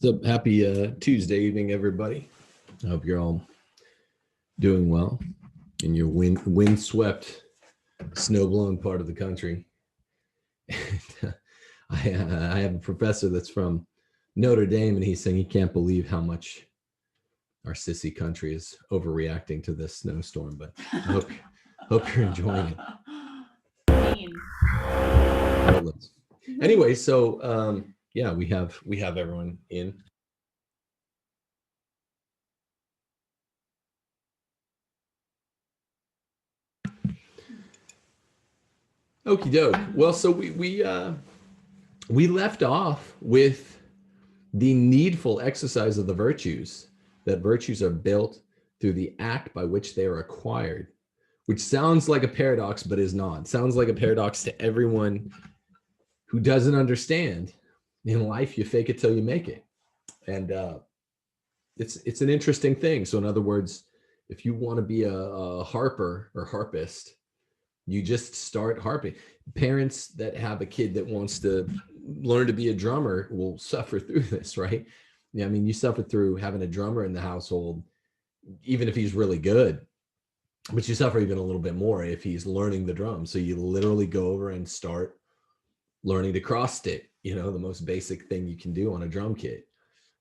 What's up? Happy Tuesday evening, everybody. I hope you're all doing well in your windswept, snow-blown part of the country. I have a professor that's from Notre Dame, and he's saying he can't believe how much our sissy country is overreacting to this snowstorm. But I hope you're enjoying it. Anyway, so yeah, we have everyone in. Okie doke. Well, so we left off with the needful exercise of the virtues, that virtues are built through the act by which they are acquired, which sounds like a paradox, but is not. It sounds like a paradox to everyone who doesn't understand. In life, you fake it till you make it. And it's an interesting thing. So in other words, if you want to be a harper or harpist, you just start harping. Parents that have a kid that wants to learn to be a drummer will suffer through this, right? Yeah, I mean, you suffer through having a drummer in the household, even if he's really good, but you suffer even a little bit more if he's learning the drum. So you literally go over and start learning to cross stick, the most basic thing you can do on a drum kit.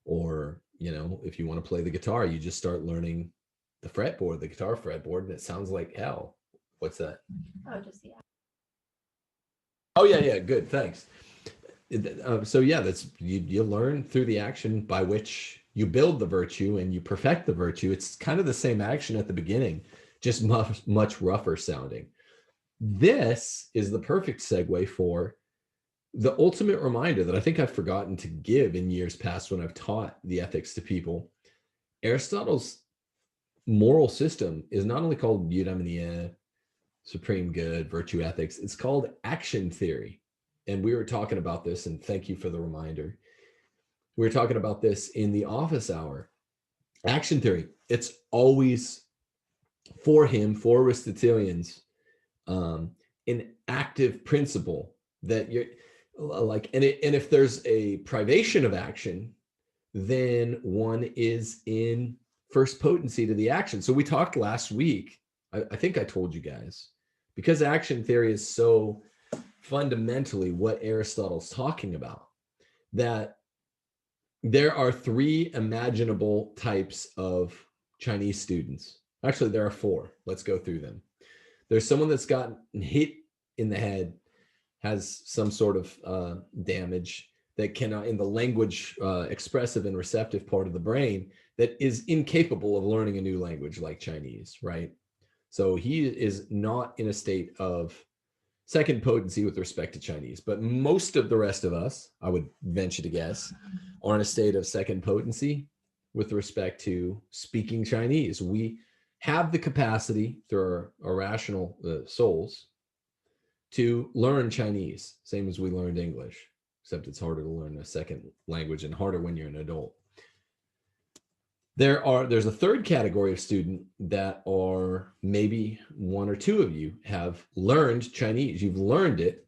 Or, if you want to play the guitar, you just start learning the fretboard, the guitar fretboard, and it sounds like hell. What's that? Oh, just yeah. Oh yeah, good, thanks. So yeah, that's you learn through the action by which you build the virtue and you perfect the virtue. It's kind of the same action at the beginning, just much rougher sounding. This is the perfect segue for the ultimate reminder that I think I've forgotten to give in years past when I've taught the ethics to people. Aristotle's moral system is not only called eudaimonia, supreme good, virtue ethics, it's called action theory. And we were talking about this, and thank you for the reminder. We were talking about this in the office hour. Action theory, it's always for Aristotelians, an active principle that you're like, and if there's a privation of action, then one is in first potency to the action. So we talked last week, I think I told you guys, because action theory is so fundamentally what Aristotle's talking about, that there are three imaginable types of Chinese students. Actually, there are four. Let's go through them. There's someone that's gotten hit in the head, has some sort of damage that cannot, in the language expressive and receptive part of the brain, that is incapable of learning a new language like Chinese, right? So he is not in a state of second potency with respect to Chinese, but most of the rest of us, I would venture to guess, are in a state of second potency with respect to speaking Chinese. We have the capacity through our rational souls to learn Chinese, same as we learned English, except it's harder to learn a second language and harder when you're an adult. There's a third category of student that are, maybe one or two of you have learned Chinese. You've learned it.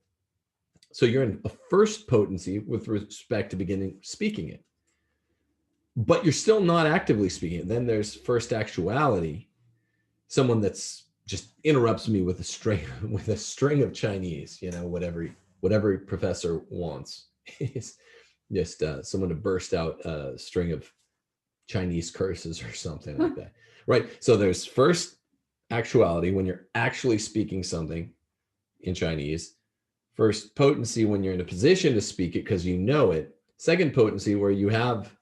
So you're in a first potency with respect to beginning speaking it, but you're still not actively speaking it. Then there's first actuality, someone that's just interrupts me with a string of Chinese, whatever professor wants. It's just someone to burst out a string of Chinese curses or something like that, right? So there's first actuality, when you're actually speaking something in Chinese. First potency, when you're in a position to speak it because you know it. Second potency, where you have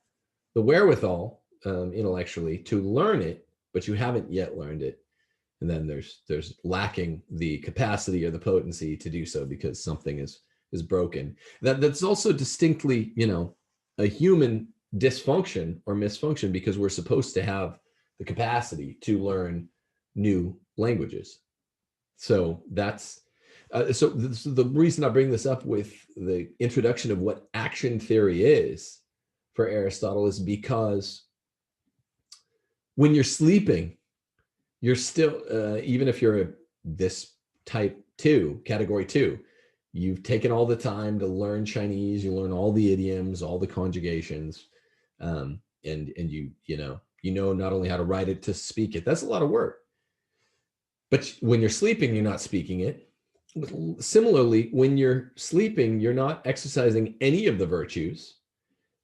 the wherewithal intellectually to learn it, but you haven't yet learned it. And then there's lacking the capacity or the potency to do so because something is broken. That's also distinctly, a human dysfunction or misfunction, because we're supposed to have the capacity to learn new languages. So that's the reason I bring this up with the introduction of what action theory is for Aristotle is because when you're sleeping, you're still, even if you're this type 2, category 2, you've taken all the time to learn Chinese, you learn all the idioms, all the conjugations, And you know not only how to write it to speak it. That's a lot of work. But when you're sleeping, you're not speaking it. Similarly, when you're sleeping, you're not exercising any of the virtues.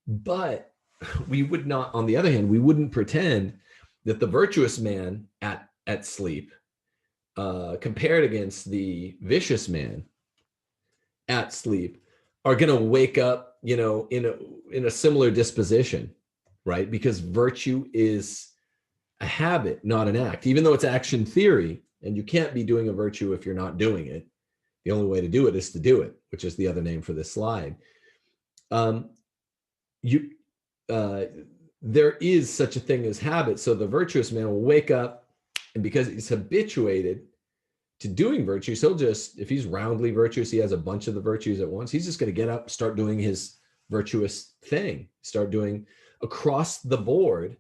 But we would not, on the other hand, we wouldn't pretend that the virtuous man at sleep, compared against the vicious man at sleep, are going to wake up, in a similar disposition, right? Because virtue is a habit, not an act, even though it's action theory, and you can't be doing a virtue if you're not doing it. The only way to do it is to do it, which is the other name for this slide. You There is such a thing as habit. So the virtuous man will wake up, and because he's habituated to doing virtues, he'll just, if he's roundly virtuous, he has a bunch of the virtues at once, he's just going to get up, start doing his virtuous thing, start doing across the board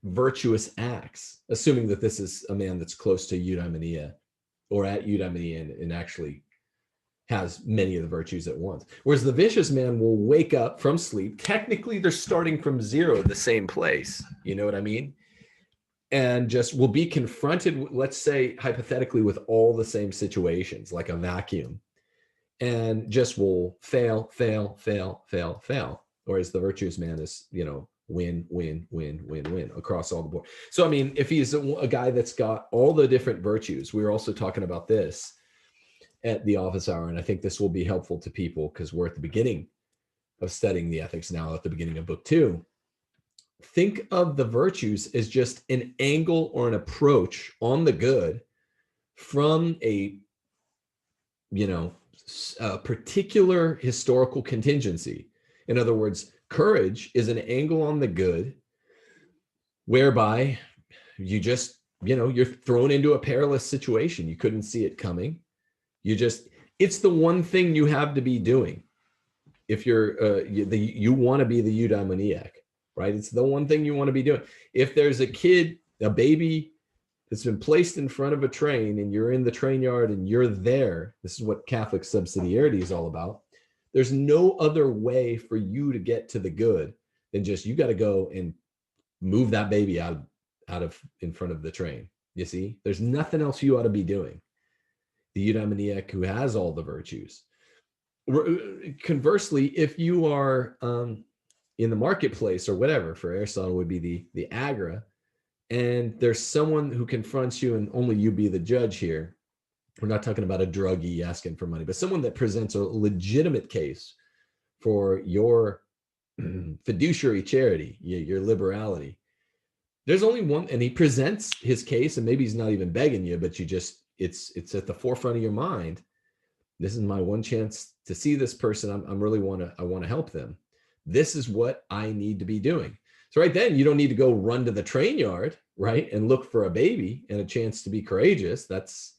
virtuous acts, assuming that this is a man that's close to eudaimonia or at eudaimonia and actually has many of the virtues at once. Whereas the vicious man will wake up from sleep. Technically, they're starting from zero, the same place. You know what I mean? And just will be confronted, let's say, hypothetically, with all the same situations, like a vacuum, and just will fail. Whereas the virtuous man is, win across all the board. So, I mean, if he's a guy that's got all the different virtues, we were also talking about this at the office hour, and I think this will be helpful to people because we're at the beginning of studying the ethics now, at the beginning of book 2. Think of the virtues as just an angle or an approach on the good from a particular historical contingency. In other words, courage is an angle on the good whereby you just, you're thrown into a perilous situation. You couldn't see it coming. It's the one thing you have to be doing. If you want to be the eudaimoniac, right? It's the one thing you want to be doing. If there's a baby that's been placed in front of a train and you're in the train yard and you're there, this is what Catholic subsidiarity is all about. There's no other way for you to get to the good than just, you got to go and move that baby out of in front of the train. You see, there's nothing else you ought to be doing. The eudaimoniac who has all the virtues. Conversely, if you are in the marketplace or whatever, for Aristotle would be the agra, and there's someone who confronts you and only you be the judge here. We're not talking about a druggie asking for money, but someone that presents a legitimate case for your fiduciary charity, your liberality. There's only one, and he presents his case, and maybe he's not even begging you, but it's at the forefront of your mind. This is my one chance to see this person. I want to help them. This is what I need to be doing. So right then, you don't need to go run to the train yard, right, and look for a baby and a chance to be courageous. That's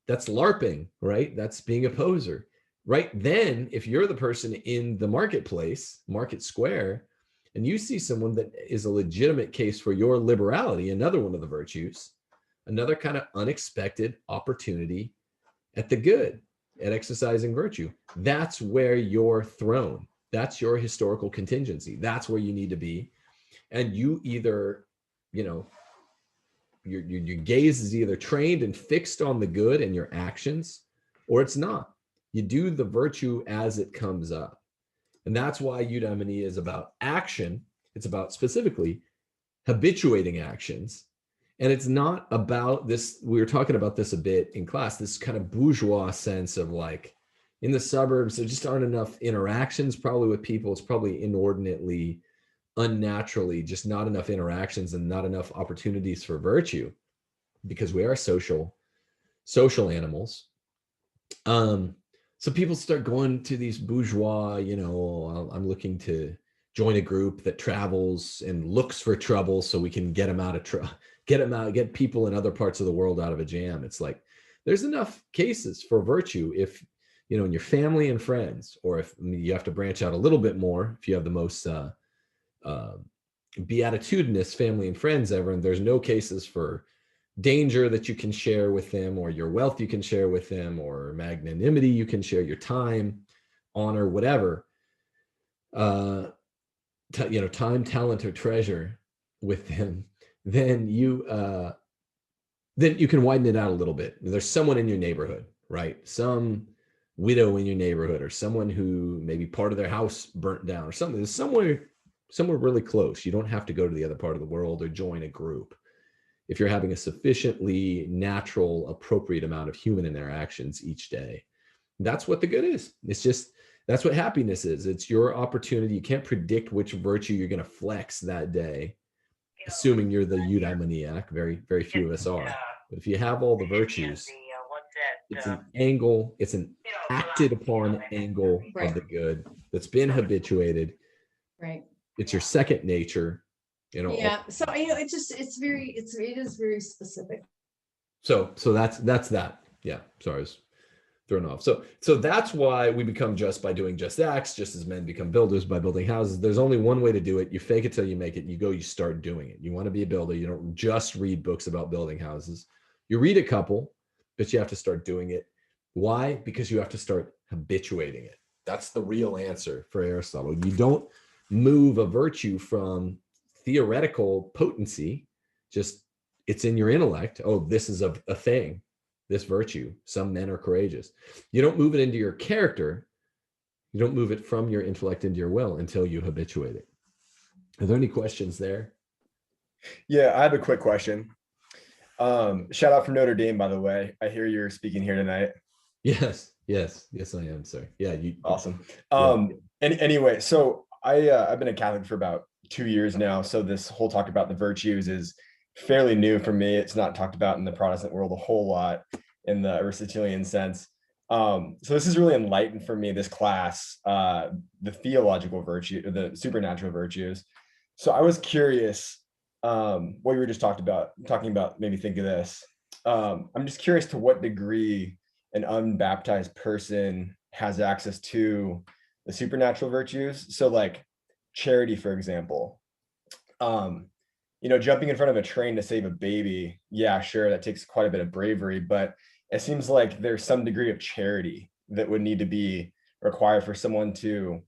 LARPing, right? That's being a poser. Right then, if you're the person in the marketplace, market square, and you see someone that is a legitimate case for your liberality, another one of the virtues, another kind of unexpected opportunity at the good, at exercising virtue, that's where you're thrown. That's your historical contingency. That's where you need to be. And you either, your gaze is either trained and fixed on the good and your actions, or it's not. You do the virtue as it comes up. And that's why eudaimonia is about action. It's about specifically habituating actions. And it's not about this. We were talking about this a bit in class, this kind of bourgeois sense of like, in the suburbs, there just aren't enough interactions probably with people. It's probably inordinately, unnaturally, just not enough interactions and not enough opportunities for virtue, because we are social animals. So people start going to these bourgeois, I'm looking to join a group that travels and looks for trouble so we can get them out of trouble. Get people in other parts of the world out of a jam. It's like, there's enough cases for virtue if, in your family and friends, or if you have to branch out a little bit more, if you have the most beatitudinous family and friends ever, and there's no cases for danger that you can share with them, or your wealth you can share with them, or magnanimity you can share, your time, honor, whatever. time, talent, or treasure with them, then you can widen it out a little bit. There's someone in your neighborhood, right? Some widow in your neighborhood, or someone who maybe part of their house burnt down, or something. There's somewhere really close. You don't have to go to the other part of the world or join a group. If you're having a sufficiently natural, appropriate amount of human interactions each day, that's what the good is. It's just, that's what happiness is. It's your opportunity. You can't predict which virtue you're going to flex that day, assuming you're the eudaimoniac. Very, very few of us are. But if you have all the virtues, it's an angle, it's an acted upon angle of the good that's been habituated. Right. It's your second nature, Yeah. So it is very specific. So that's that. Yeah. Sorry, I was thrown off. So that's why we become just by doing just acts, just as men become builders by building houses. There's only one way to do it. You fake it till you make it. You start doing it. You want to be a builder. You don't just read books about building houses. You read a couple, but you have to start doing it. Why? Because you have to start habituating it. That's the real answer for Aristotle. You don't move a virtue from theoretical potency, just it's in your intellect. Oh, this is a thing, this virtue. Some men are courageous. You don't move it into your character. You don't move it from your intellect into your will until you habituate it. Are there any questions there? Yeah, I have a quick question. Shout out from Notre Dame, by the way. I hear you're speaking here tonight. Yes, I am, sir. Yeah, awesome. And anyway, so I've been a Catholic for about 2 years now. So this whole talk about the virtues is fairly new for me. It's not talked about in the Protestant world a whole lot in the Aristotelian sense. So this is really enlightened for me, this class, the theological virtue, the supernatural virtues. So I was curious, what you were just talking about made me think of this. I'm just curious to what degree an unbaptized person has access to the supernatural virtues. So like charity, for example, jumping in front of a train to save a baby. Yeah, sure. That takes quite a bit of bravery, but it seems like there's some degree of charity that would need to be required for someone to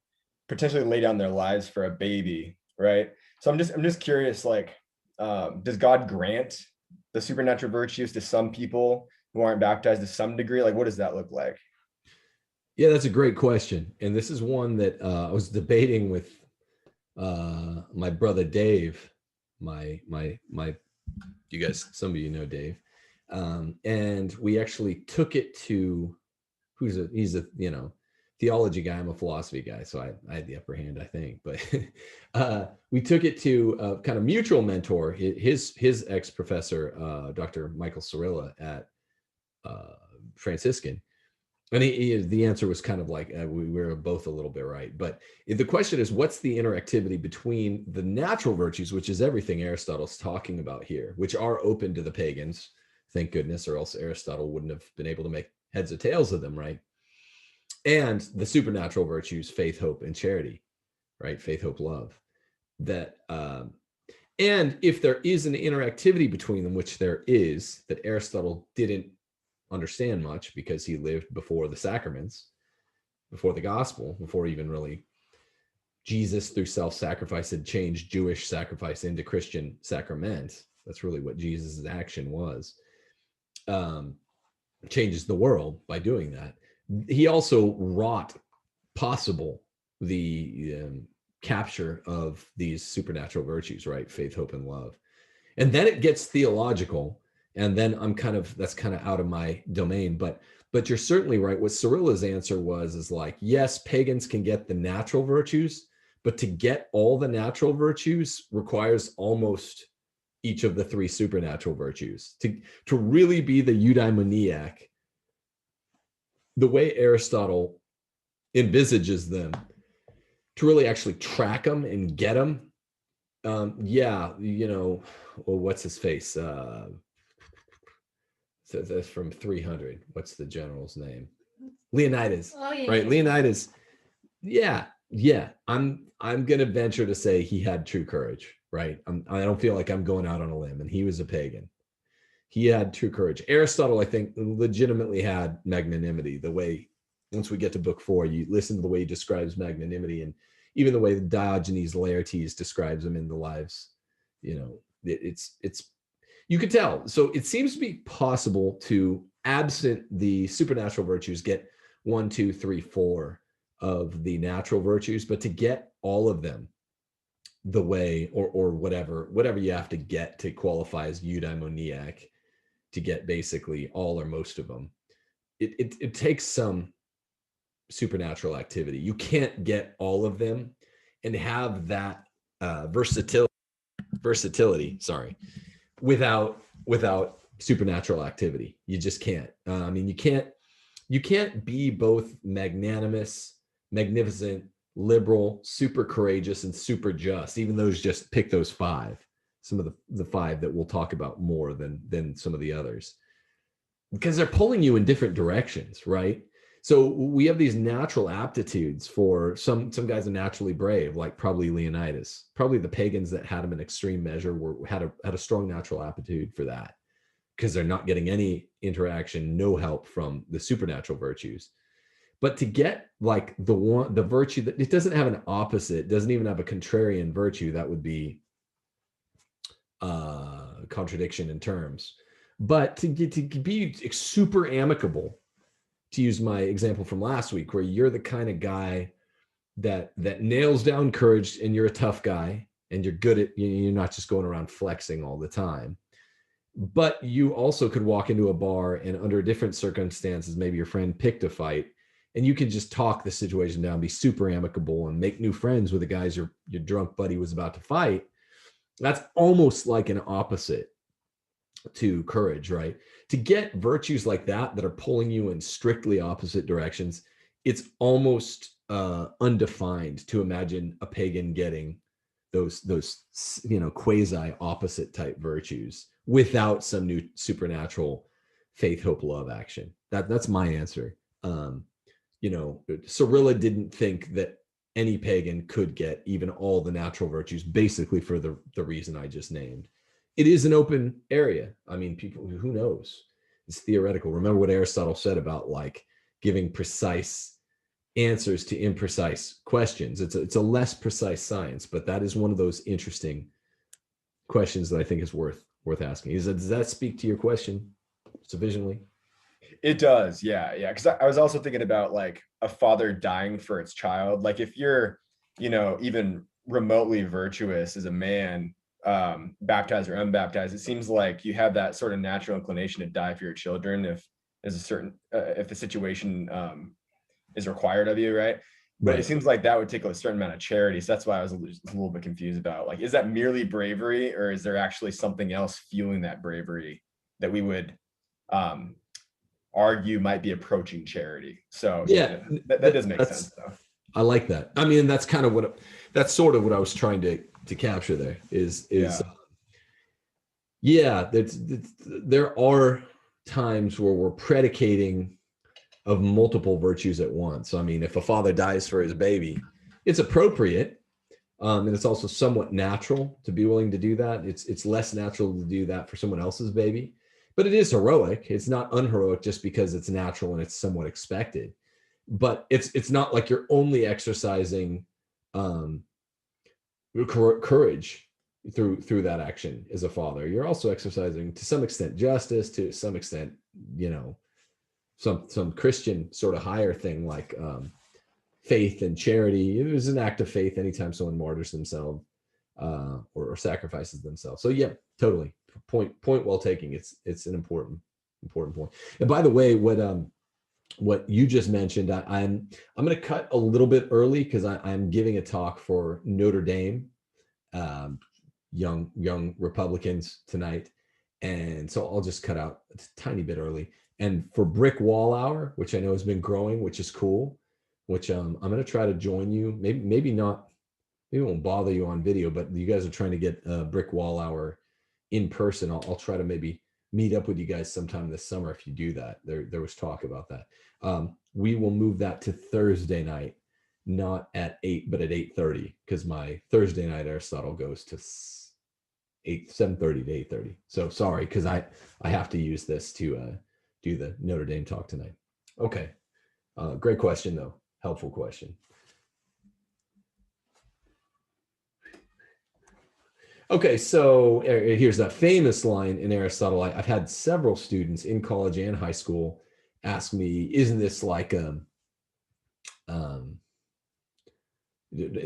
potentially lay down their lives for a baby. Right. So I'm just curious, like, does God grant the supernatural virtues to some people who aren't baptized to some degree? Like, what does that look like? Yeah, that's a great question. And this is one that I was debating with my brother Dave, you guys, some of you know Dave. And we actually took it to he's a theology guy. I'm a philosophy guy, so I had the upper hand, I think. But we took it to a kind of mutual mentor, his ex-professor, Dr. Michael Cirilla at Franciscan. And the answer was kind of like, we were both a little bit right. But the question is, what's the interactivity between the natural virtues, which is everything Aristotle's talking about here, which are open to the pagans, thank goodness, or else Aristotle wouldn't have been able to make heads or tails of them, right? And the supernatural virtues, faith, hope, and charity, right? Faith, hope, love. That, and if there is an interactivity between them, which there is, that Aristotle didn't understand much because he lived before the sacraments, before the gospel, before even really Jesus through self-sacrifice had changed Jewish sacrifice into Christian sacrament. That's really what Jesus's action was. Changes the world by doing that. He also wrought possible the capture of these supernatural virtues, right? Faith, hope, and love. And then it gets theological. And then that's kind of out of my domain, but you're certainly right. What Cirilla's answer is like, yes, pagans can get the natural virtues, but to get all the natural virtues requires almost each of the three supernatural virtues. To really be the eudaimoniac, the way Aristotle envisages them, to really actually track them and get them. What's his face? So that's from 300. What's the general's name? Leonidas. Oh, yeah, right? yeah. Leonidas. Yeah. I'm gonna venture to say he had true courage, right? I don't feel like I'm going out on a limb, and he was a pagan. He had true courage. Aristotle, I think, legitimately had magnanimity. The way, once we get to book 4, you listen to the way he describes magnanimity, and even the way Diogenes Laertes describes them in the Lives, it's you could tell. So it seems to be possible to, absent the supernatural virtues, get 1, 2, 3, 4 of the natural virtues, but to get all of them the way, or whatever you have to get to qualify as eudaimoniac, to get basically all or most of them, it takes some supernatural activity. You can't get all of them and have that versatility, without supernatural activity. You just can't. I mean, you can't be both magnanimous, magnificent, liberal, super courageous, and super just. Even those, just pick those 5. Some of the 5 that we'll talk about more than some of the others, because they're pulling you in different directions, right? So we have these natural aptitudes for some guys are naturally brave, like probably Leonidas. Probably the pagans that had him in extreme measure had a strong natural aptitude for that, because they're not getting any interaction, no help from the supernatural virtues. But to get like the virtue that it doesn't have an opposite, doesn't even have a contrarian virtue, that would be contradiction in terms. But to be super amicable, to use my example from last week, where you're the kind of guy that nails down courage, and you're a tough guy, and you're good at, you're not just going around flexing all the time, but you also could walk into a bar and under different circumstances, maybe your friend picked a fight, and you could just talk the situation down, be super amicable, and make new friends with the guys your drunk buddy was about to fight. That's almost like an opposite to courage, right? To get virtues like that are pulling you in strictly opposite directions, it's almost undefined to imagine a pagan getting those quasi opposite type virtues without some new supernatural faith, hope, love action. That's my answer. Cyrilla didn't think that any pagan could get even all the natural virtues, basically for the reason I just named. It is an open area. I mean, people, who knows? It's theoretical. Remember what Aristotle said about like giving precise answers to imprecise questions. It's a less precise science, but that is one of those interesting questions that I think is worth asking. Does that speak to your question sufficiently? It does, yeah. Because I was also thinking about like a father dying for its child. Like if you're, even remotely virtuous as a man, baptized or unbaptized, it seems like you have that sort of natural inclination to die for your children if there's a certain if the situation is required of you, right? But it seems like that would take a certain amount of charity. So that's why I was a little bit confused about, like, is that merely bravery, or is there actually something else fueling that bravery that we would argue might be approaching charity? So yeah, that does make sense though. I like that. I mean, that's kind of that's sort of what I was trying to capture there is there are times where we're predicating of multiple virtues at once. I mean, if a father dies for his baby, it's appropriate, and it's also somewhat natural to be willing to do that. It's less natural to do that for someone else's baby, but it is heroic. It's not unheroic just because it's natural and it's somewhat expected. But it's not like you're only exercising courage through that action as a father. You're also exercising to some extent justice, to some extent, some Christian sort of higher thing like faith and charity. It was an act of faith anytime someone martyrs themselves or sacrifices themselves. So yeah, totally. Point well taken. It's an important point. And by the way, what you just mentioned, I'm going to cut a little bit early because I'm giving a talk for Notre Dame young Republicans tonight, and so I'll just cut out a tiny bit early. And for Brick Wall Hour, which I know has been growing, which is cool, which I'm going to try to join you. Maybe not. Maybe it won't bother you on video, but you guys are trying to get Brick Wall Hour in person. I'll try to maybe meet up with you guys sometime this summer if you do that. There was talk about that. We will move that to Thursday night, not at 8, but at 8:30, because my Thursday night Aristotle goes to 7:30 to 8:30. So sorry, because I have to use this to do the Notre Dame talk tonight. Okay, great question though, helpful question. Okay, so here's that famous line in Aristotle. I've had several students in college and high school ask me, "Isn't this like um, an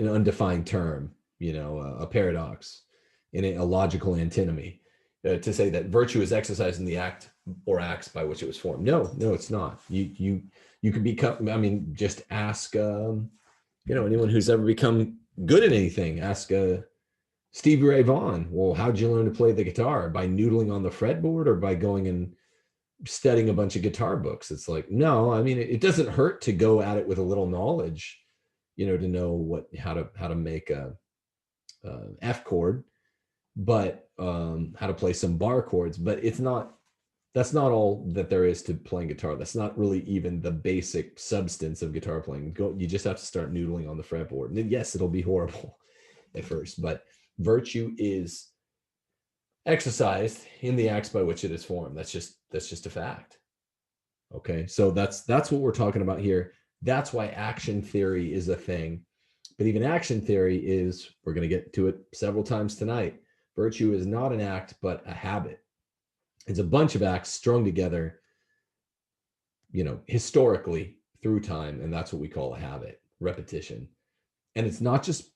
undefined term? You know, a paradox, in a logical antinomy, to say that virtue is exercised in the act or acts by which it was formed." No, no, it's not. You can become. I mean, just ask anyone who's ever become good at anything. Ask Stevie Ray Vaughan. Well, how'd you learn to play the guitar? By noodling on the fretboard or by going and studying a bunch of guitar books? It's like, no, I mean, it doesn't hurt to go at it with a little knowledge, to know how to make a F chord, but how to play some bar chords. But that's not all that there is to playing guitar. That's not really even the basic substance of guitar playing. You just have to start noodling on the fretboard. And then, yes, it'll be horrible at first, but virtue is exercised in the acts by which it is formed. That's just a fact. Okay, so that's what we're talking about here. That's why action theory is a thing. But even action theory is, we're going to get to it several times tonight. Virtue is not an act, but a habit. It's a bunch of acts strung together, historically through time, and that's what we call a habit, repetition. And it's not just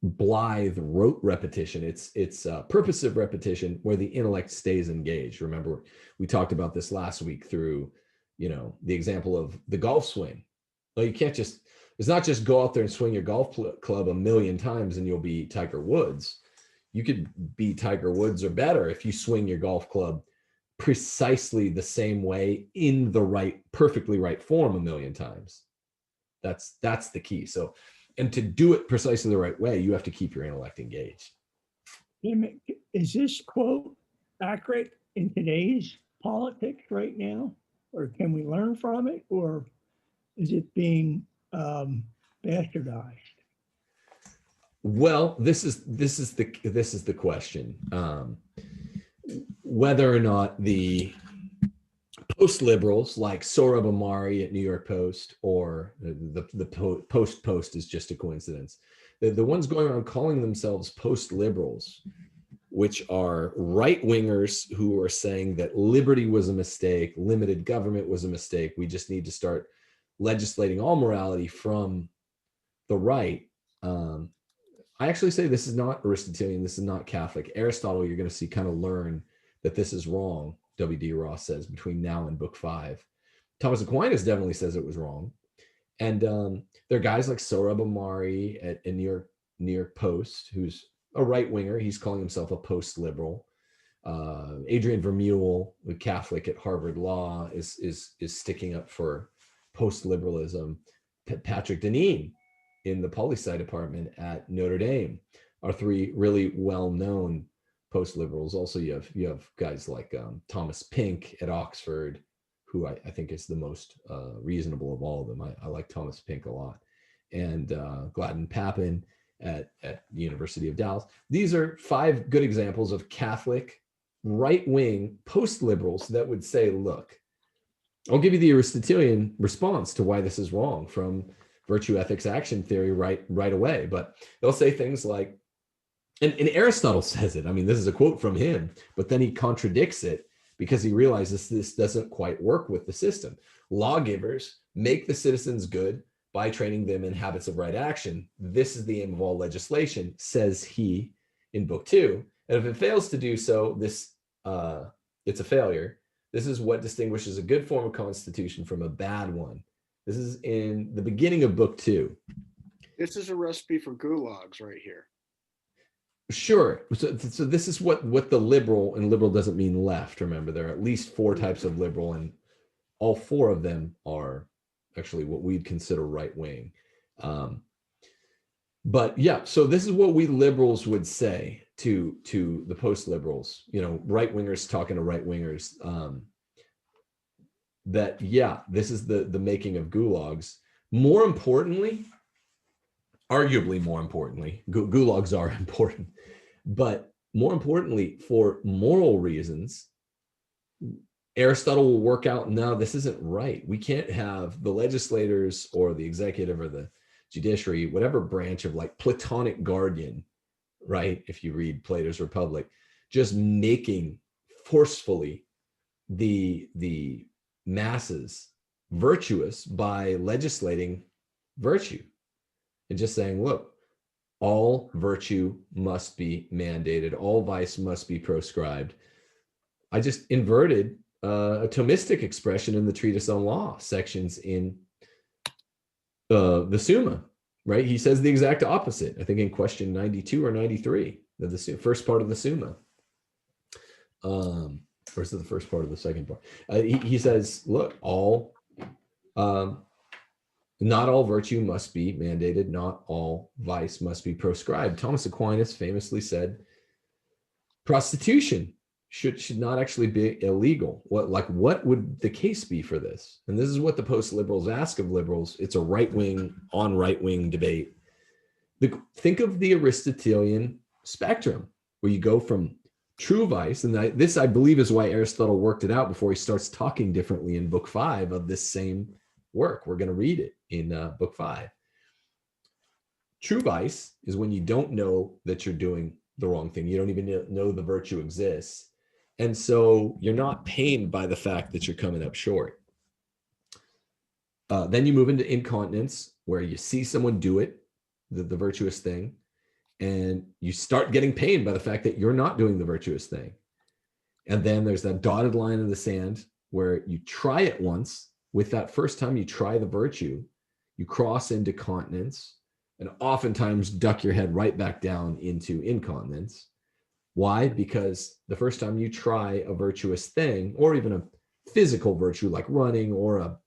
blithe rote repetition. It's purposive repetition where the intellect stays engaged. Remember, we talked about this last week through, the example of the golf swing. Well, it's not just go out there and swing your golf club a million times and you'll be Tiger Woods. You could be Tiger Woods or better if you swing your golf club precisely the same way in the perfectly right form a million times. That's the key. So, and to do it precisely the right way, you have to keep your intellect engaged. Is this quote accurate in today's politics right now? Or can we learn from it? Or is it being bastardized? Well, this is the question. Whether or not the post-liberals like Sohrab Ahmari at New York Post, or the Post is just a coincidence. The ones going around calling themselves post-liberals, which are right-wingers who are saying that liberty was a mistake, limited government was a mistake, we just need to start legislating all morality from the right. I actually say this is not Aristotelian, this is not Catholic. Aristotle, you're going to see kind of learn that this is wrong, W.D. Ross says, between now and book 5. Thomas Aquinas definitely says it was wrong. And there are guys like Sohrab Ahmari at New York Post, who's a right-winger. He's calling himself a post-liberal. Adrian Vermeule, the Catholic at Harvard Law, is sticking up for post-liberalism. Patrick Deneen in the poli-sci department at Notre Dame are 3 really well-known post-liberals. Also, you have guys like Thomas Pink at Oxford, who I think is the most reasonable of all of them. I like Thomas Pink a lot. And Gladden Papin at the University of Dallas. These are 5 good examples of Catholic right-wing post-liberals that would say, look, I'll give you the Aristotelian response to why this is wrong from virtue ethics action theory right away. But they'll say things like, and Aristotle says it, I mean, this is a quote from him, but then he contradicts it because he realizes this doesn't quite work with the system. Lawgivers make the citizens good by training them in habits of right action. This is the aim of all legislation, says he in book 2. And if it fails to do so, it's a failure. This is what distinguishes a good form of constitution from a bad one. This is in the beginning of book 2. This is a recipe for gulags right here. Sure. So this is what the liberal, and liberal doesn't mean left. Remember, there are at least 4 types of liberal, and all 4 of them are actually what we'd consider right wing. But yeah, so this is what we liberals would say to the post liberals, right wingers talking to right wingers, that yeah, this is the making of gulags. More importantly, arguably more importantly, gulags are important, but more importantly, for moral reasons, Aristotle will work out, no, this isn't right. We can't have the legislators or the executive or the judiciary, whatever branch of like Platonic guardian right? If you read Plato's Republic, just making forcefully the masses virtuous by legislating virtue and just saying, look, all virtue must be mandated, all vice must be proscribed. I just inverted a Thomistic expression in the Treatise on Law sections in the Summa, right? He says the exact opposite, I think in question 92 or 93, the first part of the Summa. Or is it the first part of the second part? He says, look, not all virtue must be mandated, not all vice must be proscribed. Thomas Aquinas famously said, prostitution should not actually be illegal. What would the case be for this? And this is what the post-liberals ask of liberals. It's a right-wing on right-wing debate. Think of the Aristotelian spectrum, where you go from true vice, and this, I believe, is why Aristotle worked it out before he starts talking differently in book 5 of this same work. We're going to read it in book 5. True vice is when you don't know that you're doing the wrong thing. You don't even know the virtue exists. And so you're not pained by the fact that you're coming up short. Then you move into incontinence, where you see someone do it, the virtuous thing, and you start getting pained by the fact that you're not doing the virtuous thing. And then there's that dotted line in the sand where you try it once. With that first time you try the virtue, you cross into continence and oftentimes duck your head right back down into incontinence. Why? Because the first time you try a virtuous thing, or even a physical virtue like running, or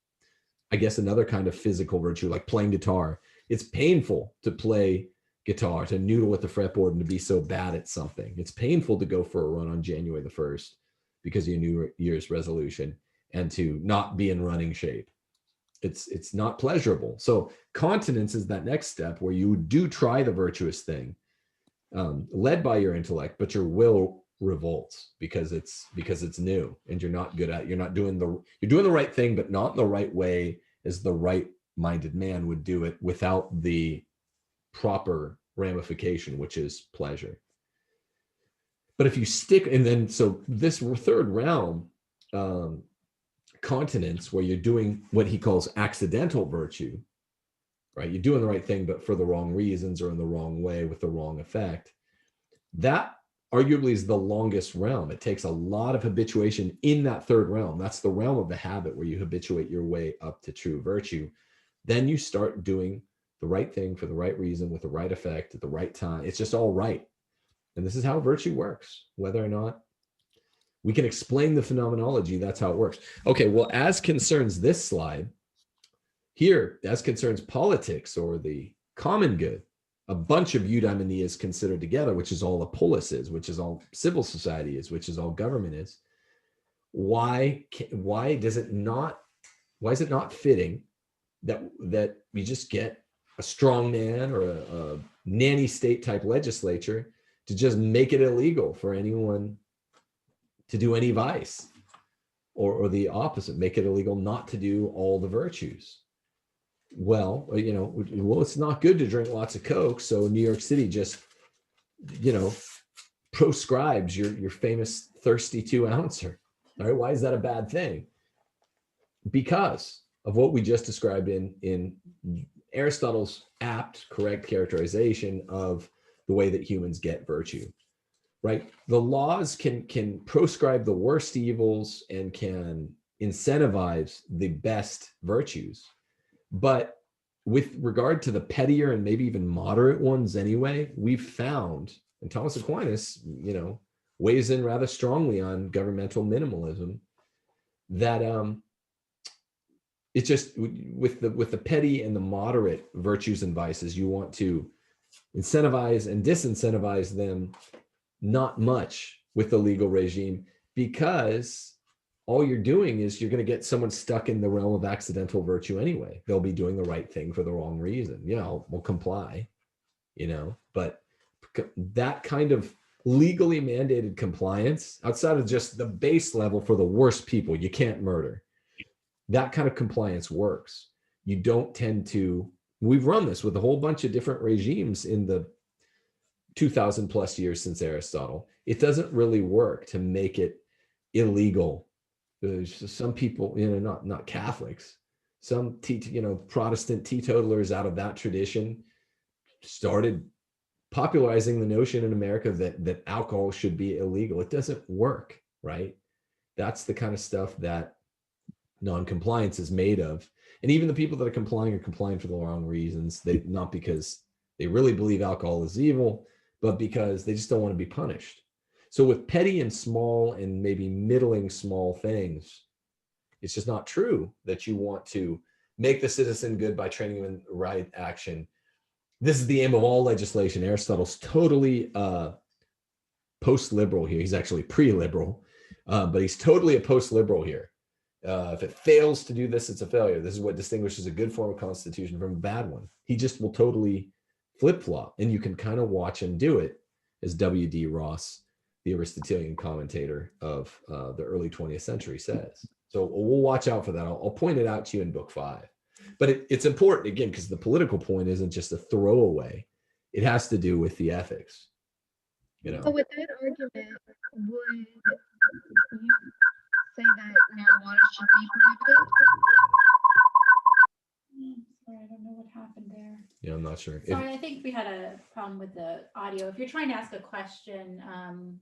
another kind of physical virtue like playing guitar, it's painful to play guitar, to noodle with the fretboard and to be so bad at something. It's painful to go for a run on January the 1st because of your New Year's resolution and to not be in running shape. It's not pleasurable. So continence is that next step where you do try the virtuous thing, led by your intellect, but your will revolts because it's new and you're not good at it. You're doing the right thing, but not in the right way as the right-minded man would do it, without the proper ramification, which is pleasure. But if you stick, and then so this third realm, continence, where you're doing what he calls accidental virtue, right? You're doing the right thing, but for the wrong reasons or in the wrong way with the wrong effect. That arguably is the longest realm. It takes a lot of habituation in that third realm. That's the realm of the habit, where you habituate your way up to true virtue. Then you start doing the right thing for the right reason with the right effect at the right time. It's just all right. And this is how virtue works, whether or not we can explain the phenomenology. That's how it works. Okay, well, as concerns this slide here, as concerns politics or the common good, a bunch of eudaimonia is considered together, which is all a polis is, which is all civil society is, which is all government is. Why is it not fitting that we just get a strong man or a nanny state type legislature to just make it illegal for anyone to do any vice, or the opposite, make it illegal not to do all the virtues? Well, it's not good to drink lots of Coke, so New York City just, proscribes your famous thirsty 2-ouncer. All right, why is that a bad thing? Because of what we just described in Aristotle's apt, correct characterization of the way that humans get virtue, right? The laws can proscribe the worst evils and can incentivize the best virtues. But with regard to the pettier and maybe even moderate ones anyway, we've found, and Thomas Aquinas, weighs in rather strongly on governmental minimalism, that it's just with the petty and the moderate virtues and vices, you want to incentivize and disincentivize them not much with the legal regime, because all you're doing is you're going to get someone stuck in the realm of accidental virtue anyway. They'll be doing the right thing for the wrong reason. We'll comply, but that kind of legally mandated compliance, outside of just the base level for the worst people you can't murder, that kind of compliance works. You don't tend to, we've run this with a whole bunch of different regimes in the 2,000 plus years since Aristotle. It doesn't really work to make it illegal. There's some people, not Catholics, some Protestant teetotalers out of that tradition started popularizing the notion in America that alcohol should be illegal. It doesn't work, right? That's the kind of stuff that non-compliance is made of. And even the people that are complying for the wrong reasons. They not because they really believe alcohol is evil, but because they just don't want to be punished. So with petty and small and maybe middling small things, it's just not true that you want to make the citizen good by training them in right action. This is the aim of all legislation. Aristotle's totally post-liberal here. He's actually pre-liberal, but he's totally a post-liberal here. If it fails to do this, it's a failure. This is what distinguishes a good form of constitution from a bad one. He just will totally flip-flop, and you can kind of watch him do it, as W.D. Ross, the Aristotelian commentator of the early 20th century, says. So we'll watch out for that. I'll point it out to you in book 5. But it's important, again, because the political point isn't just a throwaway. It has to do with the ethics. So with that argument, would you say that marijuana should be prohibited? Sorry, I don't know what happened there. Yeah, I'm not sure. Sorry, I think we had a problem with the audio. If you're trying to ask a question,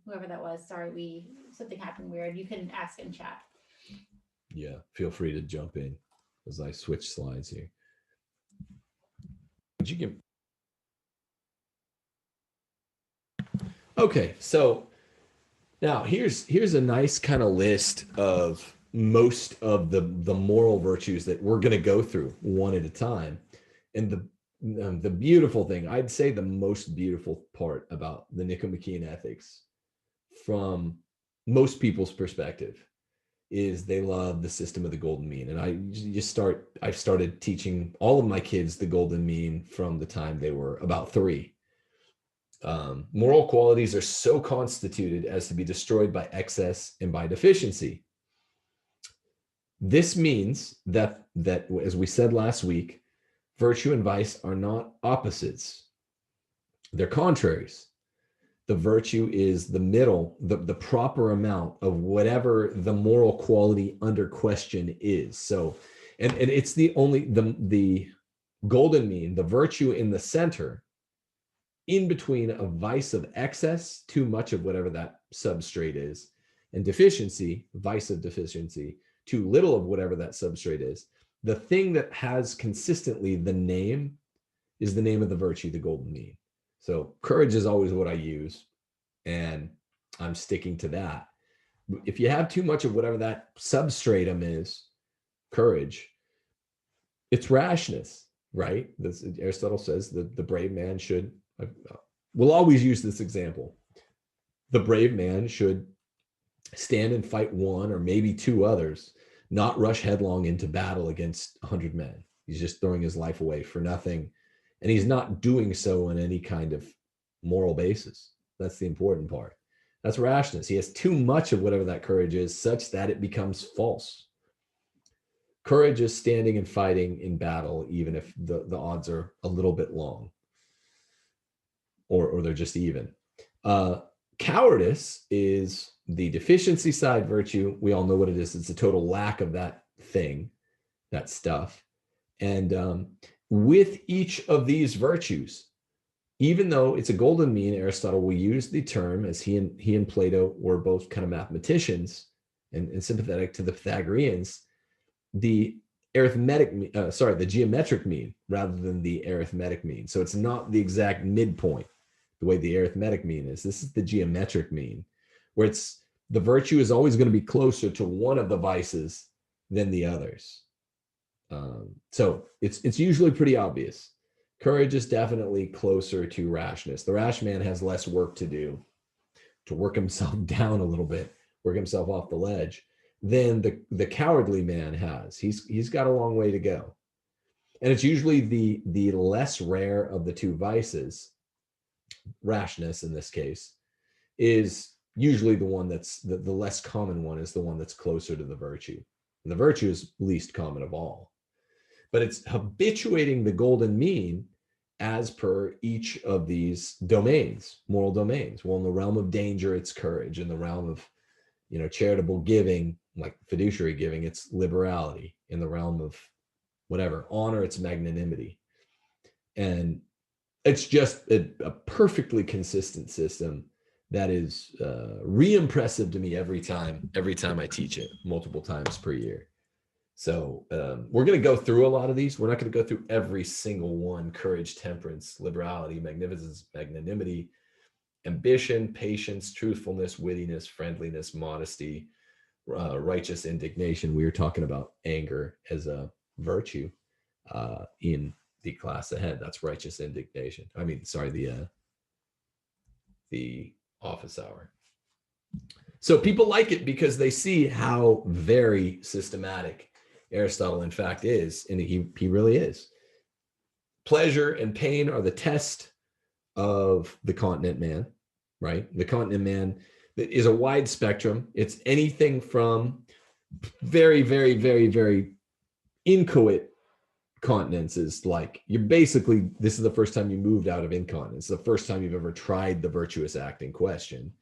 whoever that was, sorry, something happened weird. You can ask in chat. Yeah, feel free to jump in as I switch slides here. Would you give? Okay, so now here's a nice kind of list of most of the moral virtues that we're going to go through one at a time. And the beautiful thing, I'd say the most beautiful part about the Nicomachean Ethics from most people's perspective is they love the system of the golden mean. And I've started teaching all of my kids the golden mean from the time they were about 3. Moral qualities are so constituted as to be destroyed by excess and by deficiency. This means that as we said last week, virtue and vice are not opposites. They're contraries. The virtue is the middle, the proper amount of whatever the moral quality under question is. So, and it's the golden mean, the virtue in the center, in between a vice of excess, too much of whatever that substrate is, and deficiency, vice of deficiency, too little of whatever that substrate is. The thing that has consistently the name is the name of the virtue, the golden mean. So courage is always what I use, and I'm sticking to that. If you have too much of whatever that substratum is, courage, it's rashness, right? Aristotle says that the brave man should, we'll always use this example. The brave man should stand and fight one or maybe 2 others, not rush headlong into battle against 100 men. He's just throwing his life away for nothing. And he's not doing so on any kind of moral basis. That's the important part. That's rashness. He has too much of whatever that courage is, such that it becomes false. Courage is standing and fighting in battle, even if the odds are a little bit long, or they're just even. Cowardice is the deficiency side virtue. We all know what it is. It's a total lack of that thing, that stuff. And with each of these virtues, even though it's a golden mean, Aristotle will use the term, as he and Plato were both kind of mathematicians and sympathetic to the Pythagoreans, the geometric mean rather than the arithmetic mean. So it's not the exact midpoint the way the arithmetic mean is. This is the geometric mean, where it's the virtue is always going to be closer to one of the vices than the others. So it's usually pretty obvious. Courage is definitely closer to rashness. The rash man has less work to do to work himself down a little bit, work himself off the ledge, than the cowardly man has. He's got a long way to go. And it's usually the less rare of the 2 vices, rashness in this case, is usually the one that's the less common one, is the one that's closer to the virtue. And the virtue is least common of all. But it's habituating the golden mean as per each of these domains, moral domains. Well, in the realm of danger, it's courage. In the realm of, charitable giving, like fiduciary giving, it's liberality. In the realm of whatever, honor, it's magnanimity. And it's just a perfectly consistent system that is re-impressive to me every time I teach it, multiple times per year. So we're going to go through a lot of these. We're not going to go through every single one: courage, temperance, liberality, magnificence, magnanimity, ambition, patience, truthfulness, wittiness, friendliness, modesty, righteous indignation. We were talking about anger as a virtue in the class ahead. That's righteous indignation. I mean, sorry, the office hour. So people like it because they see how very systematic Aristotle, in fact, is, and he really is. Pleasure and pain are the test of the continent man, right? The continent man is a wide spectrum. It's anything from very, very, very, very inchoate continence, is like, you're basically, this is the first time you moved out of incontinence, the first time you've ever tried the virtuous act in question.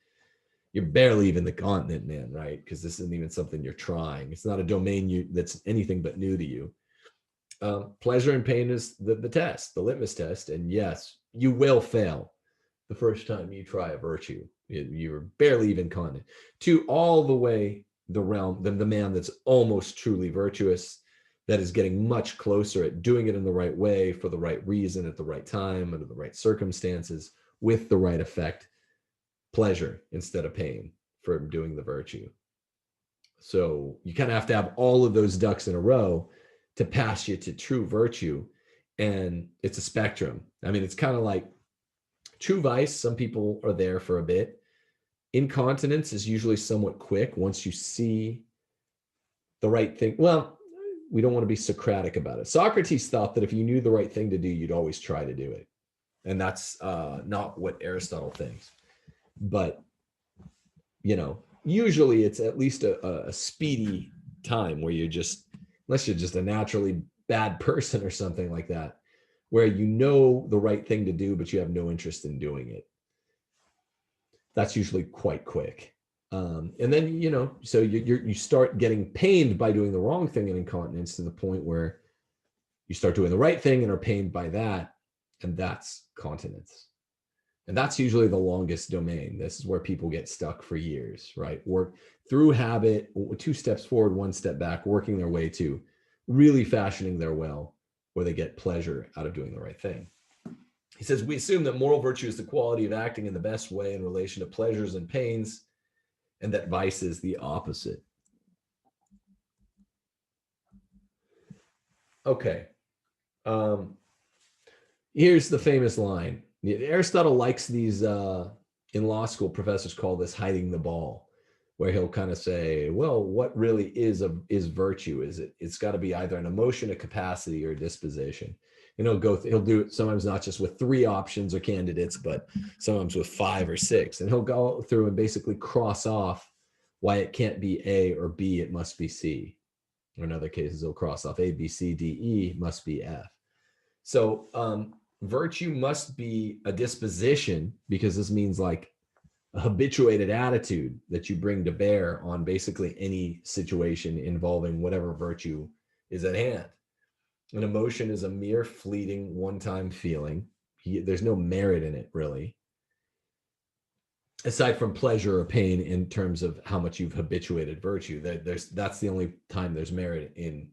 You're barely even the continent man, right? Because this isn't even something you're trying. It's not a domain that's anything but new to you. Pleasure and pain is the test, the litmus test. And yes, you will fail the first time you try a virtue. You're barely even continent. To all the way the realm, the man that's almost truly virtuous, that is getting much closer at doing it in the right way, for the right reason, at the right time, under the right circumstances, with the right effect. Pleasure instead of pain for doing the virtue. So you kind of have to have all of those ducks in a row to pass you to true virtue. And it's a spectrum. I mean, it's kind of like true vice. Some people are there for a bit. Incontinence is usually somewhat quick once you see the right thing. Well, we don't want to be Socratic about it. Socrates thought that if you knew the right thing to do, you'd always try to do it. And that's not what Aristotle thinks. But, usually it's at least a speedy time where you're just, unless you're just a naturally bad person or something like that, where you know the right thing to do, but you have no interest in doing it. That's usually quite quick. And then, so you start getting pained by doing the wrong thing in incontinence, to the point where you start doing the right thing and are pained by that. And that's continence. And that's usually the longest domain. This is where people get stuck for years, right? Work through habit, 2 steps forward, 1 step back, working their way to really fashioning their will, where they get pleasure out of doing the right thing. He says, we assume that moral virtue is the quality of acting in the best way in relation to pleasures and pains, and that vice is the opposite. Okay. Here's the famous line. Aristotle likes these, in law school, professors call this hiding the ball, where he'll kind of say, well, what really is virtue? It's got to be either an emotion, a capacity, or a disposition. And he'll do it sometimes not just with 3 options or candidates, but sometimes with 5 or 6. And he'll go through and basically cross off why it can't be A or B, it must be C. Or in other cases, he'll cross off A, B, C, D, E, must be F. So virtue must be a disposition, because this means like a habituated attitude that you bring to bear on basically any situation involving whatever virtue is at hand. An emotion is a mere fleeting one-time feeling. There's no merit in it, really, aside from pleasure or pain, in terms of how much you've habituated virtue. That's the only time there's merit in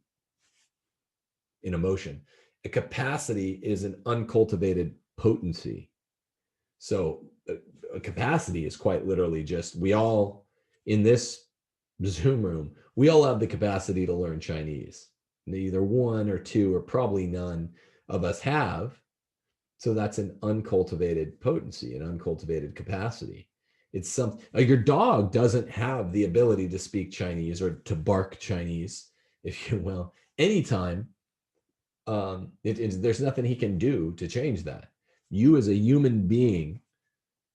emotion. A capacity is an uncultivated potency. So a capacity is quite literally just, we all in this Zoom room, we all have the capacity to learn Chinese. Either 1 or 2, or probably none of us have. So that's an uncultivated potency, an uncultivated capacity. It's something, your dog doesn't have the ability to speak Chinese or to bark Chinese, if you will, anytime. There's nothing he can do to change that. You as a human being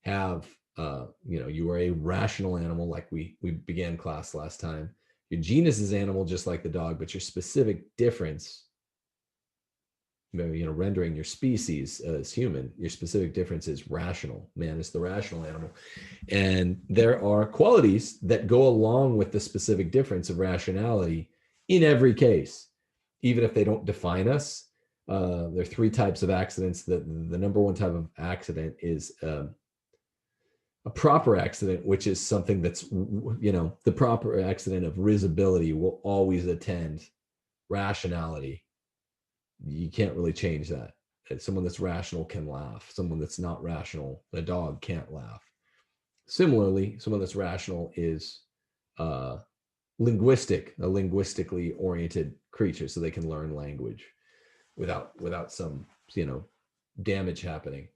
have, you are a rational animal, like we began class last time. Your genus is animal, just like the dog, but your specific difference rendering your species as human, your specific difference is rational. Man is the rational animal. And there are qualities that go along with the specific difference of rationality in every case, even if they don't define us. There are three types of accidents. The number one type of accident is a proper accident, which is something that's, the proper accident of risibility will always attend rationality. You can't really change that. Someone that's rational can laugh. Someone that's not rational, a dog, can't laugh. Similarly, someone that's rational is a linguistically oriented creature, so they can learn language without some damage happening.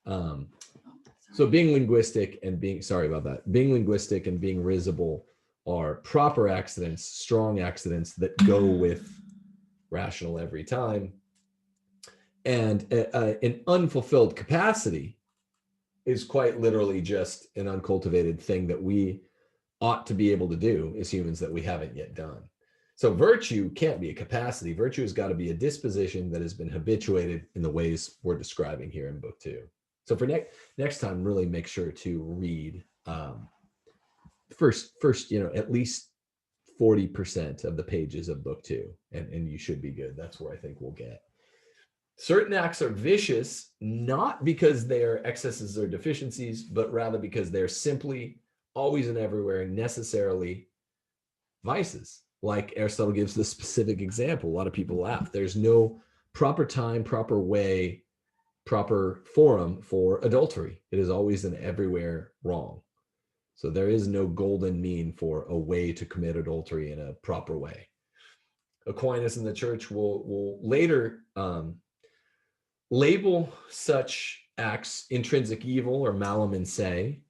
So being linguistic and being risible are proper accidents, strong accidents that go with rational every time. And an unfulfilled capacity is quite literally just an uncultivated thing that we ought to be able to do as humans that we haven't yet done. So virtue can't be a capacity. Virtue has got to be a disposition that has been habituated in the ways we're describing here in book 2. So for next time, really make sure to read first, at least 40% of the pages of book 2, and you should be good. That's where I think we'll get. Certain acts are vicious, not because they are excesses or deficiencies, but rather because they're simply, always and everywhere, necessarily vices. Like Aristotle gives the specific example. A lot of people laugh. There's no proper time, proper way, proper forum for adultery. It is always and everywhere wrong. So there is no golden mean for a way to commit adultery in a proper way. Aquinas and the church will later label such acts intrinsic evil or malum in se.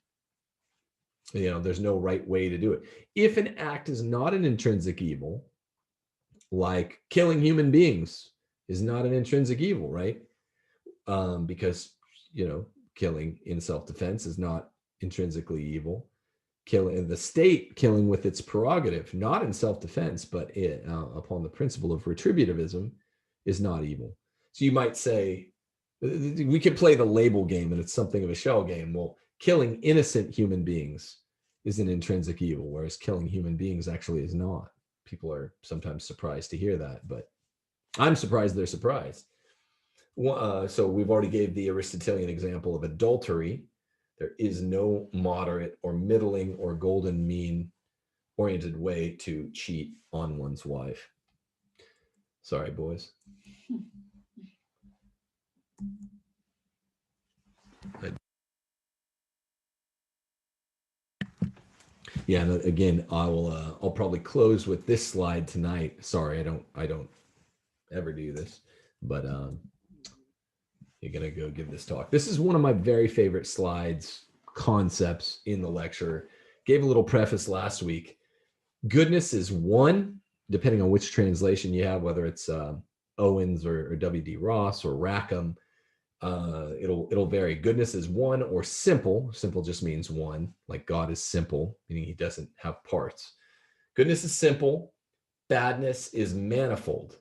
There's no right way to do it. If an act is not an intrinsic evil, like killing human beings is not an intrinsic evil, right? Because, killing in self-defense is not intrinsically evil. Killing the state, killing with its prerogative, not in self-defense, but upon the principle of retributivism, is not evil. So you might say, we could play the label game and it's something of a shell game. Well, killing innocent human beings is an intrinsic evil, whereas killing human beings actually is not. People are sometimes surprised to hear that, but I'm surprised they're surprised. So we've already gave the Aristotelian example of adultery. There is no moderate or middling or golden mean oriented way to cheat on one's wife. Sorry, boys. Yeah, and again, I'll probably close with this slide tonight. Sorry, I don't ever do this, but you're gonna go give this talk. This is one of my very favorite slides, concepts in the lecture. Gave a little preface last week. Goodness is one, depending on which translation you have, whether it's Owens or W.D. Ross or Rackham. It'll vary. Goodness is one or simple. Simple just means one, like God is simple, meaning he doesn't have parts. Goodness is simple. Badness is manifold.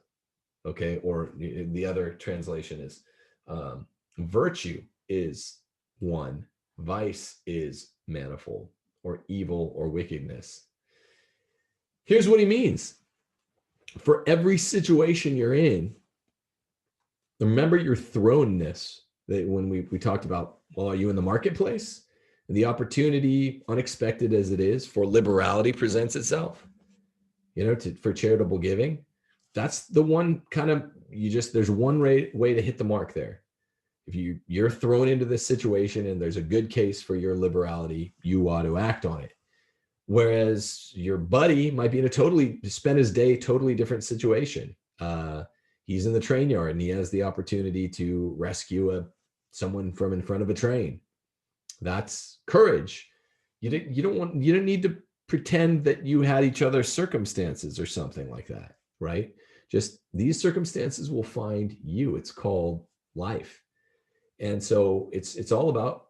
Okay, or the other translation is virtue is one, vice is manifold, or evil or wickedness. Here's what he means. For every situation you're in, remember your thrownness. That when we talked about, well, are you in the marketplace? And the opportunity, unexpected as it is, for liberality presents itself, for charitable giving. That's the one kind of, there's one way to hit the mark there. If you're thrown into this situation and there's a good case for your liberality, you ought to act on it. Whereas your buddy might be in spend his day totally different situation. He's in the train yard and he has the opportunity to rescue someone from in front of a train. That's courage. You don't need to pretend that you had each other's circumstances or something like that, right? Just these circumstances will find you. It's called life. And so it's all about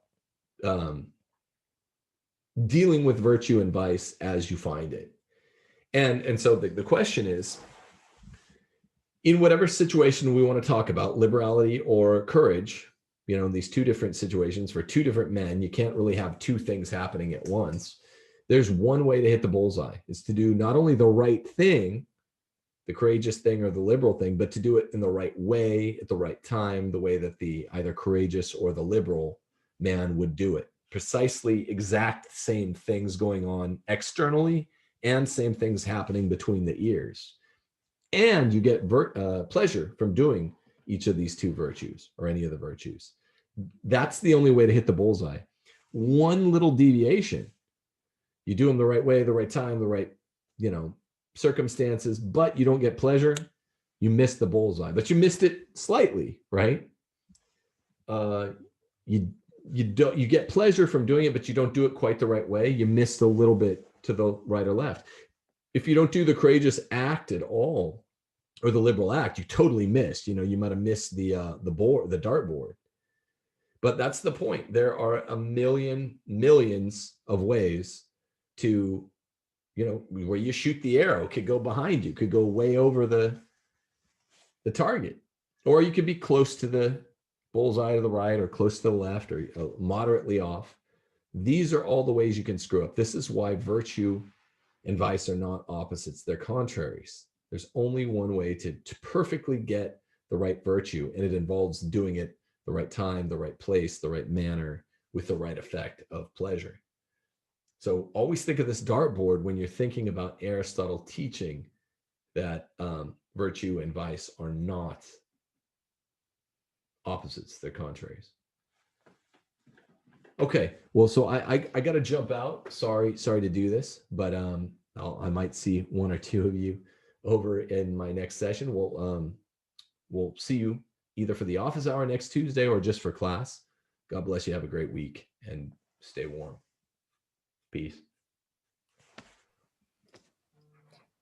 dealing with virtue and vice as you find it. And so the question is, in whatever situation we want to talk about, liberality or courage, you know, these two different situations for two different men, you can't really have two things happening at once. There's one way to hit the bullseye, is to do not only the right thing, the courageous thing or the liberal thing, but to do it in the right way, at the right time, the way that the either courageous or the liberal man would do it. Precisely exact same things going on externally and same things happening between the ears. And you get pleasure from doing each of these two virtues or any of the virtues. That's the only way to hit the bullseye. One little deviation, you do them the right way, the right time, the right, you know, circumstances, but you don't get pleasure, you miss the bullseye. But you missed it slightly, right? You get pleasure from doing it, but you don't do it quite the right way. You missed a little bit to the right or left. If you don't do the courageous act at all, or the liberal act, you totally missed. You know, you might have missed the dartboard. But that's the point. There are millions of ways to, you know, where you shoot the arrow could go behind you, could go way over the target, or you could be close to the bullseye to the right or close to the left or moderately off. These are all the ways you can screw up. This is why virtue and vice are not opposites. They're contraries. There's only one way to perfectly get the right virtue, and it involves doing it the right time, the right place, the right manner, with the right effect of pleasure. So always think of this dartboard when you're thinking about Aristotle teaching that virtue and vice are not opposites, they're contraries. Okay, well, so I got to jump out. Sorry to do this, but I might see one or two of you over in my next session. We'll see you either for the office hour next Tuesday or just for class. God bless you. Have a great week and stay warm. Peace.